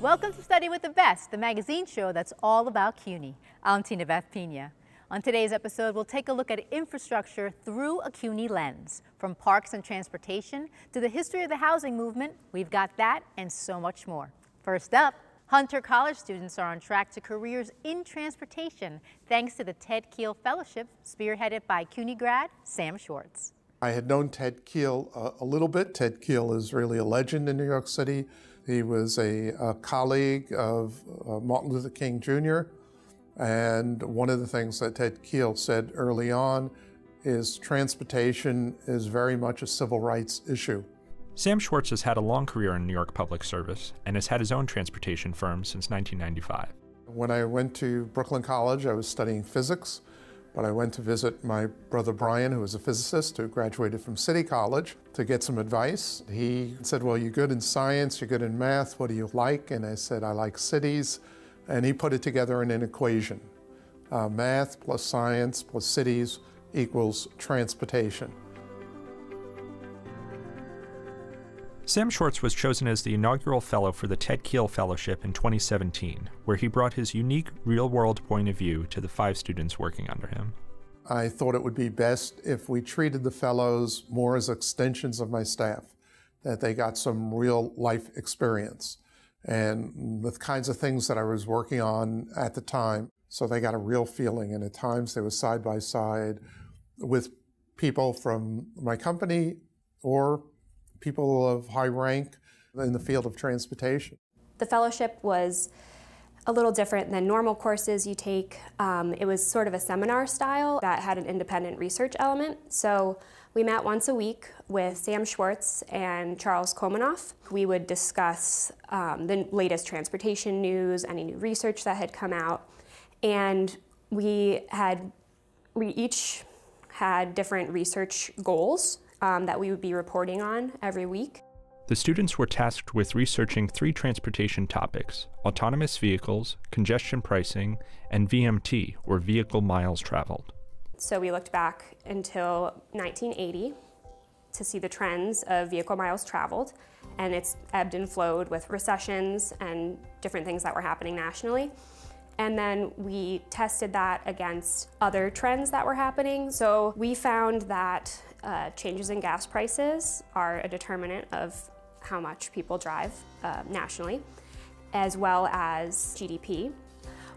Welcome to Study with the Best, the magazine show that's all about CUNY. I'm Tina Beth Pena. On today's episode, we'll take a look at infrastructure through a CUNY lens. From parks and transportation to the history of the housing movement, we've got that and so much more. First up, Hunter College students are on track to careers in transportation thanks to the Ted Kheel Fellowship spearheaded by CUNY grad Sam Schwartz. I had known Ted Kheel a little bit. Ted Kheel is really a legend in New York City. He was a colleague of Martin Luther King Jr. And one of the things that Ted Kheel said early on is transportation is very much a civil rights issue. Sam Schwartz has had a long career in New York public service and has had his own transportation firm since 1995. When I went to Brooklyn College, I was studying physics. But I went to visit my brother Brian, who was a physicist who graduated from City College, to get some advice. He said, well, you're good in science, you're good in math, what do you like? And I said, I like cities. And he put it together in an equation. Math plus science plus cities equals transportation. Sam Schwartz was chosen as the inaugural fellow for the Ted Kheel Fellowship in 2017, where he brought his unique real-world point of view to the 5 students working under him. I thought it would be best if we treated the fellows more as extensions of my staff, that they got some real-life experience and the kinds of things that I was working on at the time, so they got a real feeling, and at times they were side by side with people from my company or people of high rank in the field of transportation. The fellowship was a little different than normal courses you take. It was sort of a seminar style that had an independent research element. So we met once a week with Sam Schwartz and Charles Komanoff. We would discuss the latest transportation news, any new research that had come out, and we each had different research goals that we would be reporting on every week. The students were tasked with researching 3 transportation topics: autonomous vehicles, congestion pricing, and VMT, or vehicle miles traveled. So we looked back until 1980 to see the trends of vehicle miles traveled, and it's ebbed and flowed with recessions and different things that were happening nationally. And then we tested that against other trends that were happening. So we found that changes in gas prices are a determinant of how much people drive nationally, as well as GDP.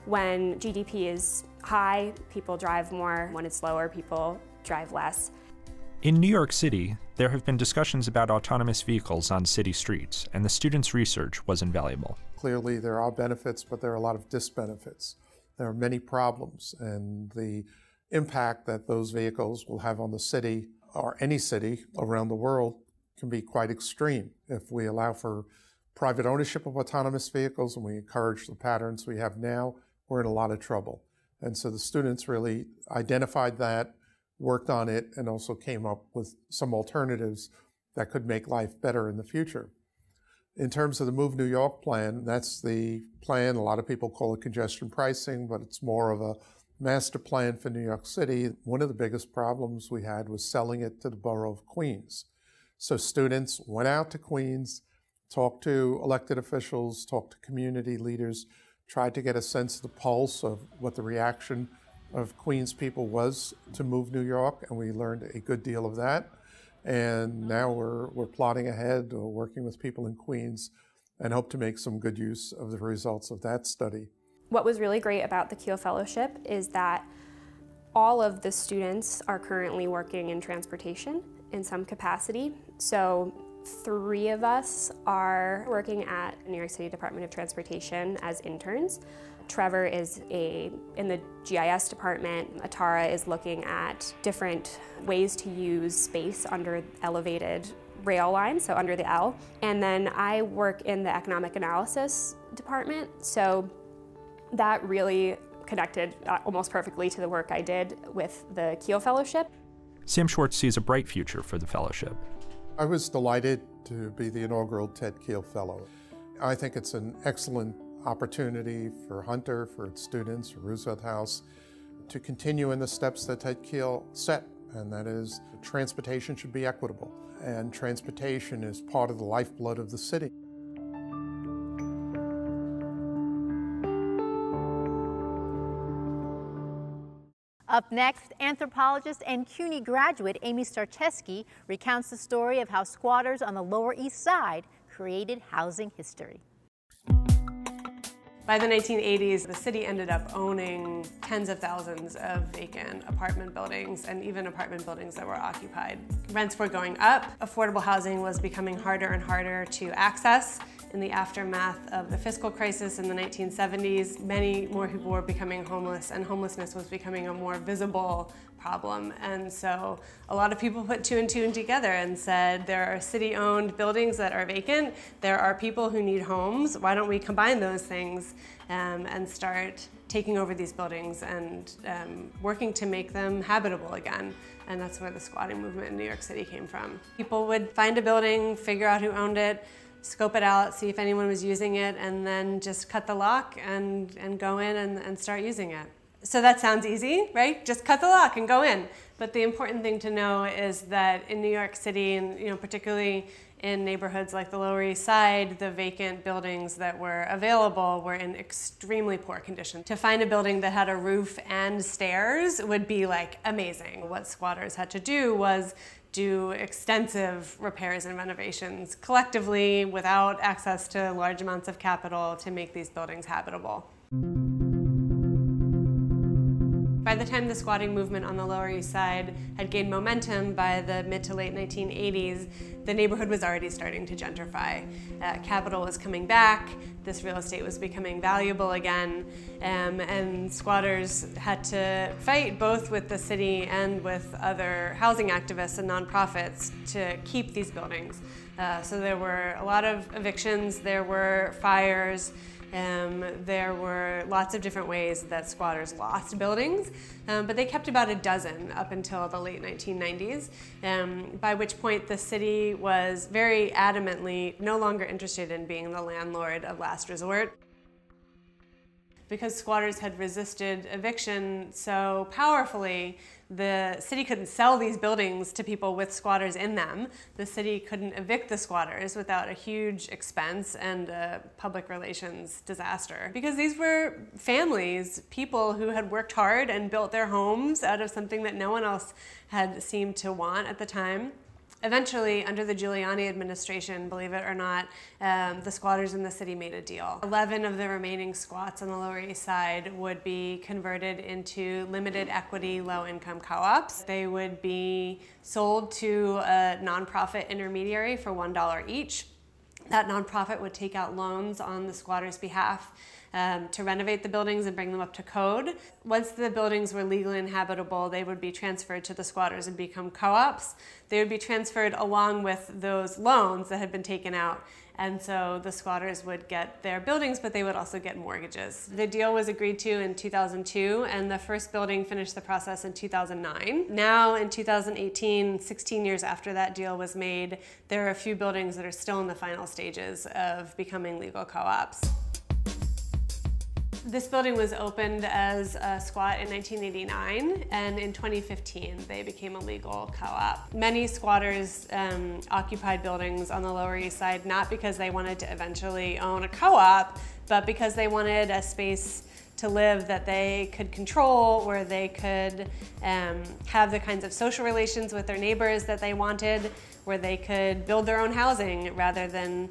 When GDP is high, people drive more. When it's lower, people drive less. In New York City, there have been discussions about autonomous vehicles on city streets, and the students' research was invaluable. Clearly there are benefits, but there are a lot of disbenefits. There are many problems, and the impact that those vehicles will have on the city, or any city around the world, can be quite extreme. If we allow for private ownership of autonomous vehicles and we encourage the patterns we have now, we're in a lot of trouble. And so the students really identified that, worked on it, and also came up with some alternatives that could make life better in the future. In terms of the Move New York plan, that's the plan. A lot of people call it congestion pricing, but it's more of a master plan for New York City. One of the biggest problems we had was selling it to the borough of Queens. So students went out to Queens, talked to elected officials, talked to community leaders, tried to get a sense of the pulse of what the reaction of Queens people was to Move New York, and we learned a good deal of that. And now we're plotting ahead, working with people in Queens, and hope to make some good use of the results of that study. What was really great about the Kheel Fellowship is that all of the students are currently working in transportation in some capacity. So 3 of us are working at New York City Department of Transportation as interns. Trevor is in the GIS department. Atara is looking at different ways to use space under elevated rail lines, so under the L. And then I work in the economic analysis department, so that really connected almost perfectly to the work I did with the Kheel Fellowship. Sam Schwartz sees a bright future for the fellowship. I was delighted to be the inaugural Ted Kheel Fellow. I think it's an excellent opportunity for Hunter, for its students, for Roosevelt House, to continue in the steps that Ted Kheel set, and that is transportation should be equitable, and transportation is part of the lifeblood of the city. Up next, anthropologist and CUNY graduate Amy Satrecheski recounts the story of how squatters on the Lower East Side created housing history. By the 1980s, the city ended up owning tens of thousands of vacant apartment buildings and even apartment buildings that were occupied. Rents were going up. Affordable housing was becoming harder and harder to access. In the aftermath of the fiscal crisis in the 1970s, many more people were becoming homeless, and homelessness was becoming a more visible problem. And so a lot of people put two and two together and said, there are city-owned buildings that are vacant, there are people who need homes, why don't we combine those things and start taking over these buildings and working to make them habitable again. And that's where the squatting movement in New York City came from. People would find a building, figure out who owned it, scope it out, see if anyone was using it, and then just cut the lock and go in and start using it. So that sounds easy, right? Just cut the lock and go in. But the important thing to know is that in New York City, and particularly in neighborhoods like the Lower East Side, the vacant buildings that were available were in extremely poor condition. To find a building that had a roof and stairs would be like amazing. What squatters had to do was do extensive repairs and renovations collectively without access to large amounts of capital to make these buildings habitable. By the time the squatting movement on the Lower East Side had gained momentum by the mid to late 1980s, the neighborhood was already starting to gentrify. Capital was coming back, this real estate was becoming valuable again, and squatters had to fight both with the city and with other housing activists and nonprofits to keep these buildings. So there were a lot of evictions, there were fires, there were lots of different ways that squatters lost buildings, but they kept about a dozen up until the late 1990s, by which point the city was very adamantly no longer interested in being the landlord of last resort. Because squatters had resisted eviction so powerfully, the city couldn't sell these buildings to people with squatters in them. The city couldn't evict the squatters without a huge expense and a public relations disaster. Because these were families, people who had worked hard and built their homes out of something that no one else had seemed to want at the time. Eventually, under the Giuliani administration, believe it or not, the squatters in the city made a deal. 11 of the remaining squats on the Lower East Side would be converted into limited equity low-income co-ops. They would be sold to a nonprofit intermediary for $1 each. That nonprofit would take out loans on the squatters' behalf to renovate the buildings and bring them up to code. Once the buildings were legally inhabitable, they would be transferred to the squatters and become co-ops. They would be transferred along with those loans that had been taken out. And so the squatters would get their buildings, but they would also get mortgages. The deal was agreed to in 2002, and the first building finished the process in 2009. Now in 2018, 16 years after that deal was made, there are a few buildings that are still in the final stages of becoming legal co-ops. This building was opened as a squat in 1989, and in 2015 they became a legal co-op. Many squatters occupied buildings on the Lower East Side not because they wanted to eventually own a co-op, but because they wanted a space to live that they could control, where they could have the kinds of social relations with their neighbors that they wanted, where they could build their own housing rather than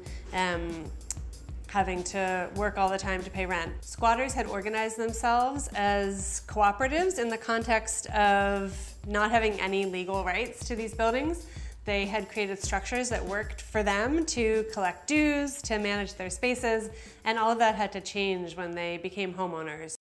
having to work all the time to pay rent. Squatters had organized themselves as cooperatives in the context of not having any legal rights to these buildings. They had created structures that worked for them to collect dues, to manage their spaces, and all of that had to change when they became homeowners.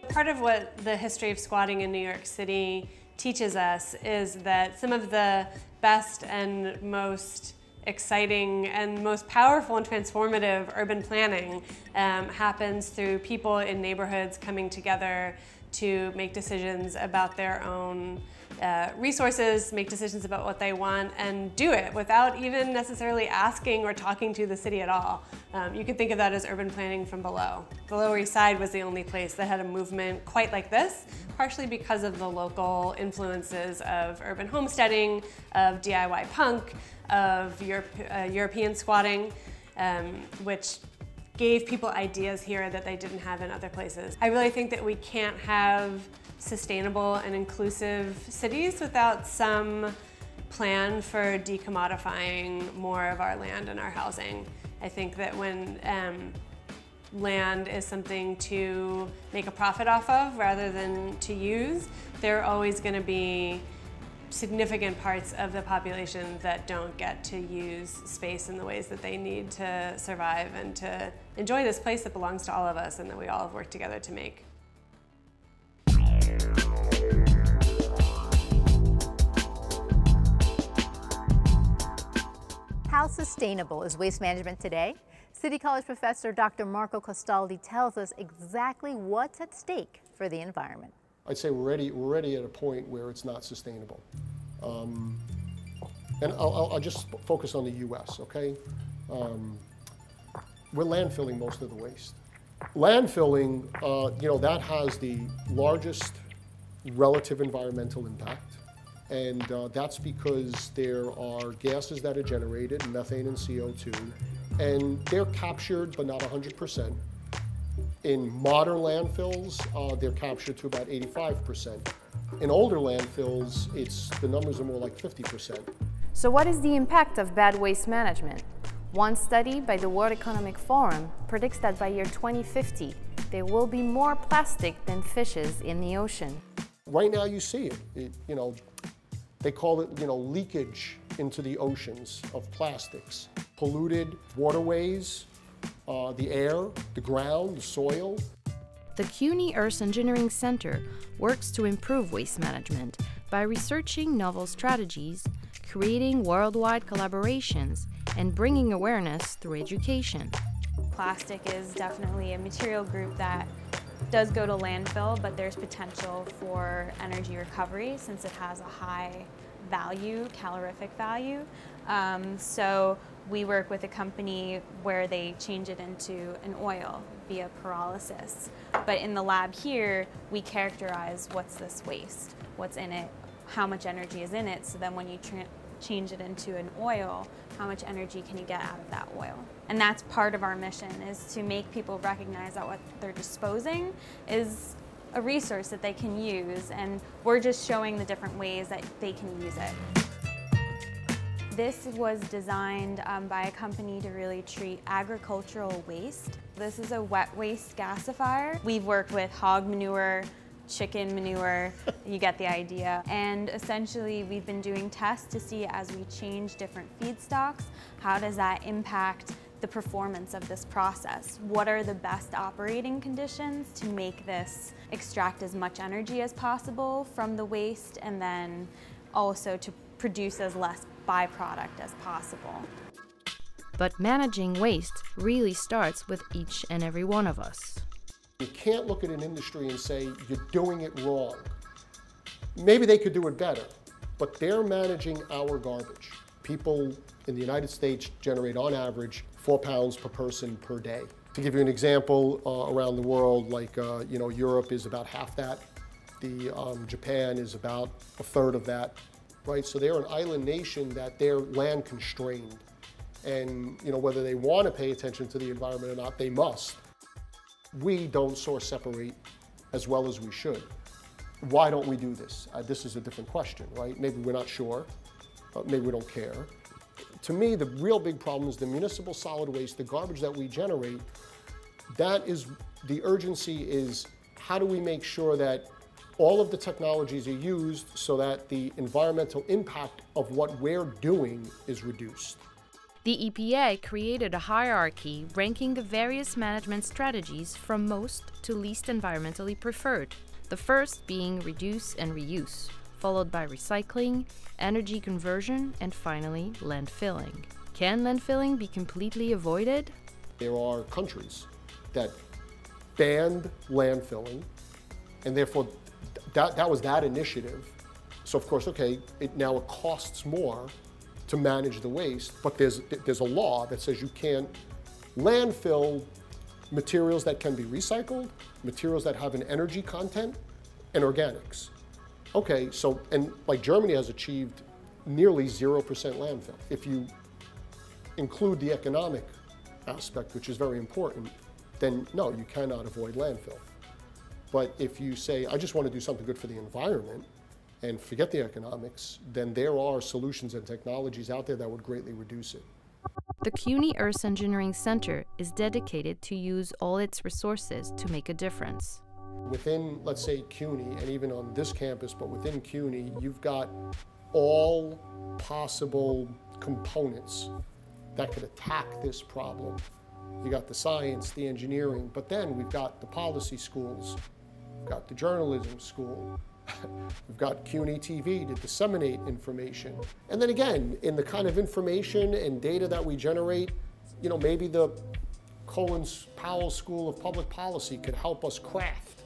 Part of what the history of squatting in New York City teaches us is that some of the best and most exciting and most powerful and transformative urban planning happens through people in neighborhoods coming together to make decisions about their own resources, make decisions about what they want, and do it without even necessarily asking or talking to the city at all. You could think of that as urban planning from below. The Lower East Side was the only place that had a movement quite like this, partially because of the local influences of urban homesteading, of DIY punk, of European squatting, which gave people ideas here that they didn't have in other places. I really think that we can't have sustainable and inclusive cities without some plan for decommodifying more of our land and our housing. I think that when land is something to make a profit off of rather than to use, there are always going to be significant parts of the population that don't get to use space in the ways that they need to survive and to enjoy this place that belongs to all of us and that we all have worked together to make. How sustainable is waste management today? City College professor Dr. Marco Castaldi tells us exactly what's at stake for the environment. I'd say we're already at a point where it's not sustainable. And I'll just focus on the US, okay? We're landfilling most of the waste. Landfilling, you know, that has the largest relative environmental impact. And that's because there are gases that are generated, methane and CO2, and they're captured, but not 100%. In modern landfills, they're captured to about 85%. In older landfills, the numbers are more like 50%. So what is the impact of bad waste management? One study by the World Economic Forum predicts that by year 2050, there will be more plastic than fishes in the ocean. Right now you see it, you know, they call it, you know, leakage into the oceans of plastics. Polluted waterways, the air, the ground, the soil. The CUNY Earth Engineering Center works to improve waste management by researching novel strategies, creating worldwide collaborations, and bringing awareness through education. Plastic is definitely a material group that does go to landfill, but there's potential for energy recovery since it has a high value, calorific value. So we work with a company where they change it into an oil via pyrolysis. But in the lab here, we characterize what's this waste, what's in it, how much energy is in it, so then when you change it into an oil, how much energy can you get out of that oil? And that's part of our mission, is to make people recognize that what they're disposing is a resource that they can use, and we're just showing the different ways that they can use it. This was designed by a company to really treat agricultural waste. This is a wet waste gasifier. We've worked with hog manure, chicken manure, you get the idea. And essentially we've been doing tests to see, as we change different feedstocks, how does that impact the performance of this process? What are the best operating conditions to make this extract as much energy as possible from the waste, and then also to produce as less byproduct as possible. But managing waste really starts with each and every one of us. You can't look at an industry and say, you're doing it wrong. Maybe they could do it better, but they're managing our garbage. People in the United States generate, on average, 4 pounds per person per day. To give you an example, around the world, like you know, Europe is about half that. Japan is about a third of that, right? So they're an island nation that they're land constrained. And you know, whether they want to pay attention to the environment or not, they must. We don't source separate as well as we should. Why don't we do this? This is a different question, right? Maybe we're not sure, maybe we don't care. To me, the real big problem is the municipal solid waste, the garbage that we generate. That is, the urgency is, how do we make sure that all of the technologies are used so that the environmental impact of what we're doing is reduced? The EPA created a hierarchy ranking the various management strategies from most to least environmentally preferred. The first being reduce and reuse, followed by recycling, energy conversion, and finally landfilling. Can landfilling be completely avoided? There are countries that banned landfilling, and therefore that was that initiative. So of course, okay, now it costs more to manage the waste, but there's a law that says you can't landfill materials that can be recycled, materials that have an energy content, and organics. Okay, so, and like Germany has achieved nearly 0% landfill. If you include the economic aspect, which is very important, then no, you cannot avoid landfill. But if you say, I just want to do something good for the environment and forget the economics, then there are solutions and technologies out there that would greatly reduce it. The CUNY Earth Engineering Center is dedicated to use all its resources to make a difference. Within, let's say, CUNY, and even on this campus, but within CUNY, you've got all possible components that could attack this problem. You got the science, the engineering, but then we've got the policy schools, we've got the journalism school, we've got CUNY TV to disseminate information. And then again, in the kind of information and data that we generate, you know, maybe the Collins Powell School of Public Policy could help us craft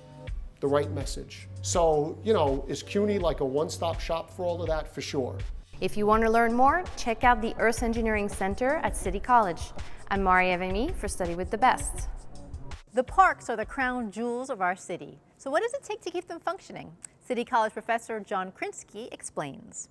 the right message. So, you know, is CUNY like a one-stop shop for all of that? For sure. If you want to learn more, check out the Earth Engineering Center at City College. I'm Maria Vemi for Study with the Best. The parks are the crown jewels of our city. So what does it take to keep them functioning? City College professor John Krinsky explains.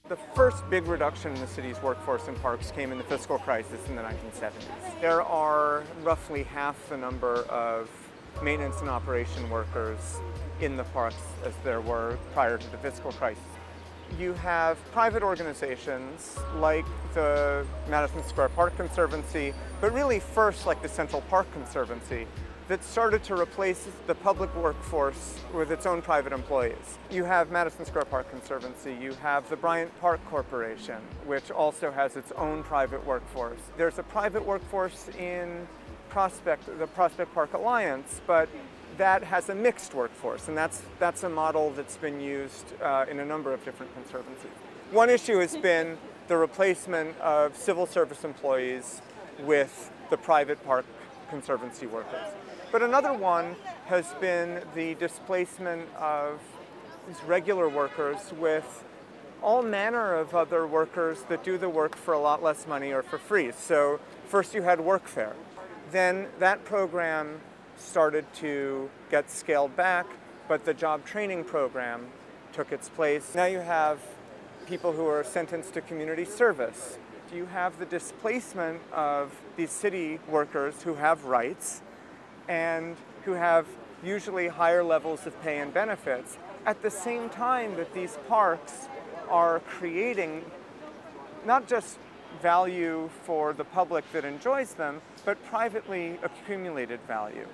The first big reduction in the city's workforce in parks came in the fiscal crisis in the 1970s. There are roughly half the number of maintenance and operation workers in the parks as there were prior to the fiscal crisis. You have private organizations like the Madison Square Park Conservancy, but really first like the Central Park Conservancy, that started to replace the public workforce with its own private employees. You have Madison Square Park Conservancy, you have the Bryant Park Corporation, which also has its own private workforce. There's a private workforce in the Prospect Park Alliance, but that has a mixed workforce, and that's a model that's been used in a number of different conservancies. One issue has been the replacement of civil service employees with the private park conservancy workers. But another one has been the displacement of these regular workers with all manner of other workers that do the work for a lot less money or for free. So first you had workfare. Then that program started to get scaled back, but the job training program took its place. Now you have people who are sentenced to community service. You have the displacement of these city workers who have rights and who have usually higher levels of pay and benefits, at the same time that these parks are creating not just value for the public that enjoys them, but privately accumulated value,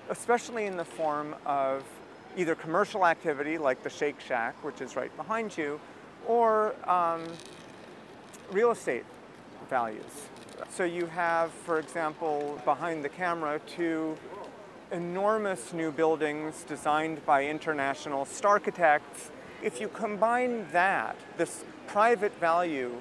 especially in the form of either commercial activity like the Shake Shack, which is right behind you, or real estate values. So you have, for example, behind the camera, 2 enormous new buildings designed by international starchitects. If you combine that, this private value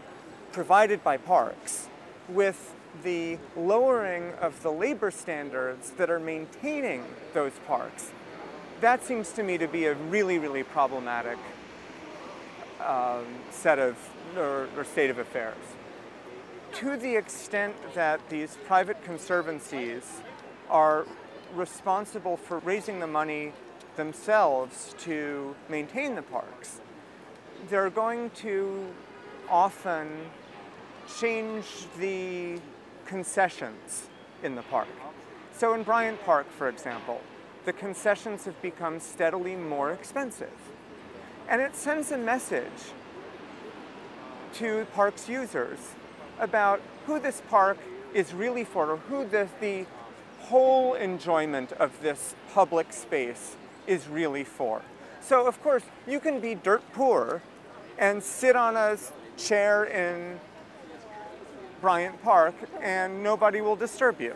provided by parks, with the lowering of the labor standards that are maintaining those parks, that seems to me to be a really, really problematic state of affairs. To the extent that these private conservancies are responsible for raising the money themselves to maintain the parks, they're going to often change the concessions in the park. So in Bryant Park, for example, the concessions have become steadily more expensive. And it sends a message to parks users about who this park is really for, or who the whole enjoyment of this public space is really for. So of course, you can be dirt poor and sit on a chair in Bryant Park and nobody will disturb you.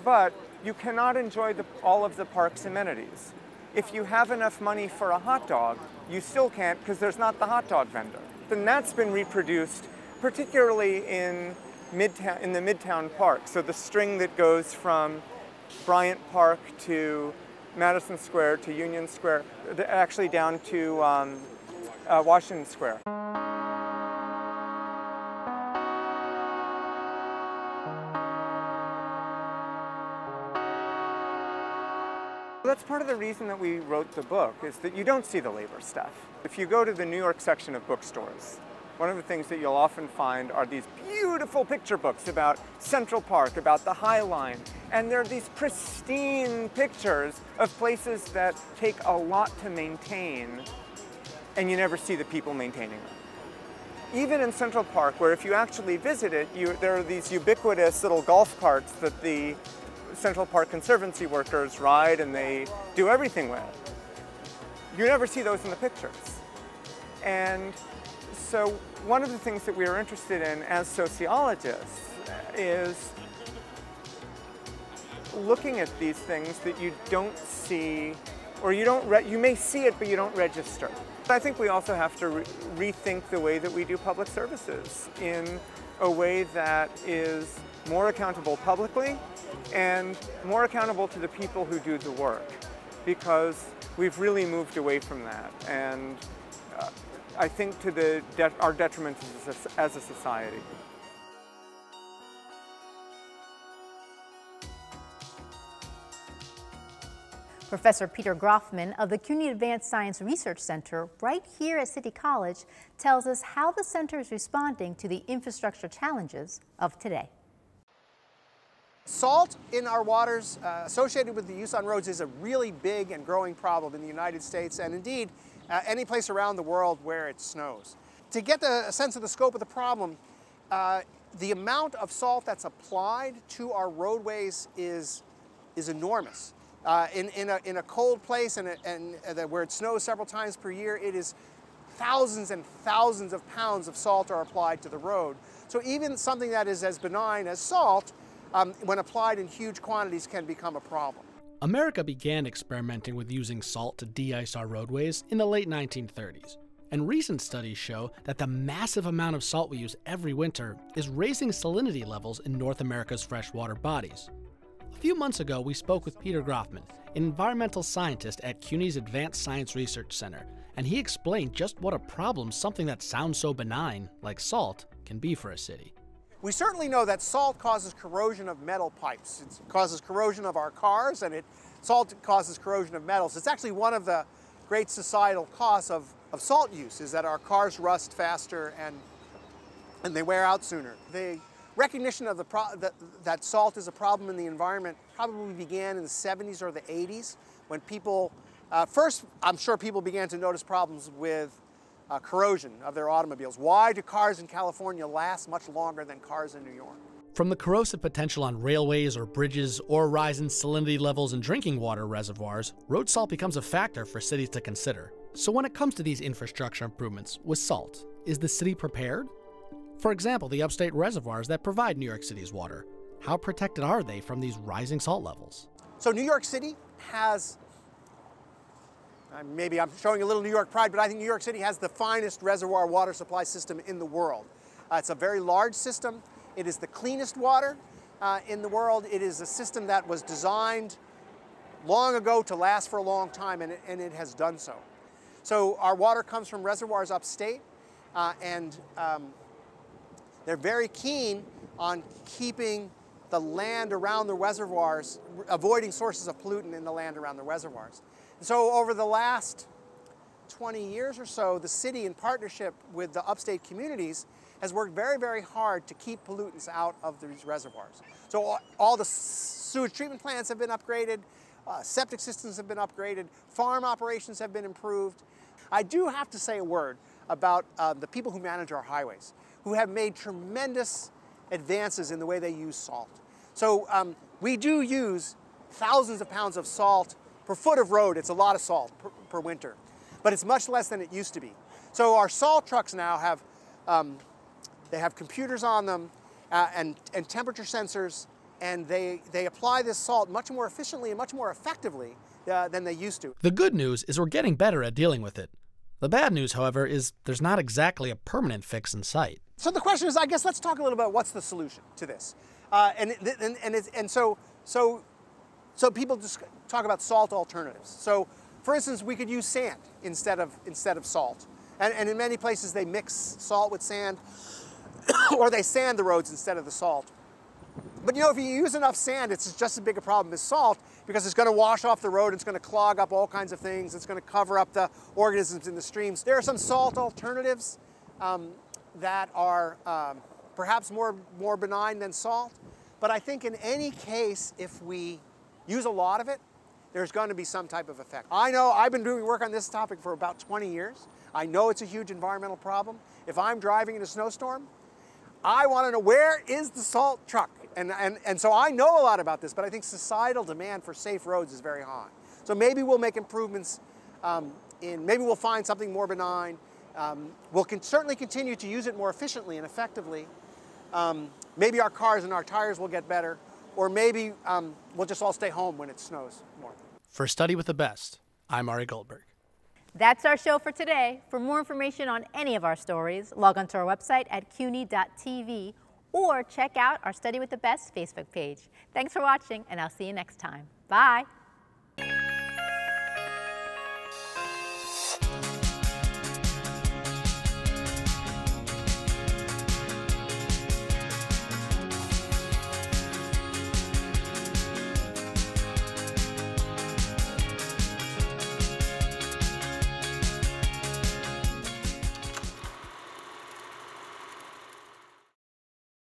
But you cannot enjoy all of the park's amenities. If you have enough money for a hot dog, you still can't because there's not the hot dog vendor. And that's been reproduced particularly in the Midtown Park. So the string that goes from Bryant Park to Madison Square to Union Square, actually down to Washington Square. That's part of the reason that we wrote the book, is that you don't see the labor stuff. If you go to the New York section of bookstores, one of the things that you'll often find are these beautiful picture books about Central Park, about the High Line, and they're these pristine pictures of places that take a lot to maintain, and you never see the people maintaining them. Even in Central Park, where if you actually visit it, there are these ubiquitous little golf carts that the Central Park Conservancy workers ride and they do everything with. You never see those in the pictures. And so one of the things that we are interested in as sociologists is looking at these things that you don't see, or you may see it, but you don't register. I think we also have to rethink the way that we do public services in a way that is more accountable publicly and more accountable to the people who do the work, because we've really moved away from that, and I think to our detriment as a society. Professor Peter Groffman of the CUNY Advanced Science Research Center right here at City College tells us how the center is responding to the infrastructure challenges of today. Salt in our waters associated with the use on roads is a really big and growing problem in the United States, and indeed any place around the world where it snows. To get a sense of the scope of the problem, the amount of salt that's applied to our roadways is enormous. In a cold place where it snows several times per year, it is thousands and thousands of pounds of salt are applied to the road. So even something that is as benign as salt, when applied in huge quantities, can become a problem. America began experimenting with using salt to de-ice our roadways in the late 1930s. And recent studies show that the massive amount of salt we use every winter is raising salinity levels in North America's freshwater bodies. A few months ago, we spoke with Peter Groffman, an environmental scientist at CUNY's Advanced Science Research Center, and he explained just what a problem something that sounds so benign, like salt, can be for a city. We certainly know that salt causes corrosion of metal pipes. It causes corrosion of our cars, and salt causes corrosion of metals. It's actually one of the great societal costs of salt use, is that our cars rust faster and they wear out sooner. The recognition of that salt is a problem in the environment probably began in the 70s or the 80s, when people, first I'm sure people began to notice problems with corrosion of their automobiles. Why do cars in California last much longer than cars in New York? From the corrosive potential on railways or bridges, or rise in salinity levels in drinking water reservoirs, road salt becomes a factor for cities to consider. So when it comes to these infrastructure improvements with salt, is the city prepared? For example, the upstate reservoirs that provide New York City's water. How protected are they from these rising salt levels? So New York City has, maybe I'm showing a little New York pride, but I think New York City has the finest reservoir water supply system in the world. It's a very large system. It is the cleanest water in the world. It is a system that was designed long ago to last for a long time, and it has done so. So our water comes from reservoirs upstate, and they're very keen on keeping the land around the reservoirs, avoiding sources of pollutant in the land around the reservoirs. And so over the last 20 years or so, the city, in partnership with the upstate communities, has worked very, very hard to keep pollutants out of these reservoirs. So all the sewage treatment plants have been upgraded, septic systems have been upgraded, farm operations have been improved. I do have to say a word about the people who manage our highways, who have made tremendous advances in the way they use salt. So we do use thousands of pounds of salt per foot of road. It's a lot of salt per winter, but it's much less than it used to be. So our salt trucks now have they have computers on them and temperature sensors, and they apply this salt much more efficiently and much more effectively than they used to. The good news is we're getting better at dealing with it. The bad news, however, is there's not exactly a permanent fix in sight. So the question is, I guess let's talk a little about what's the solution to this. So people just talk about salt alternatives. So for instance, we could use sand instead of salt. And in many places they mix salt with sand, or they sand the roads instead of the salt. But you know, if you use enough sand, it's just as big a problem as salt because it's going to wash off the road, it's going to clog up all kinds of things, it's going to cover up the organisms in the streams. There are some salt alternatives that are perhaps more benign than salt, but I think in any case, if we use a lot of it, there's going to be some type of effect. I know I've been doing work on this topic for about 20 years. I know it's a huge environmental problem. If I'm driving in a snowstorm, I want to know where is the salt truck? And so I know a lot about this, but I think societal demand for safe roads is very high. So maybe we'll make improvements maybe we'll find something more benign. We'll certainly continue to use it more efficiently and effectively. Maybe our cars and our tires will get better, or maybe we'll just all stay home when it snows more. For Study with the Best, I'm Ari Goldberg. That's our show for today. For more information on any of our stories, log on to our website at CUNY.TV or check out our Study with the Best Facebook page. Thanks for watching, and I'll see you next time. Bye.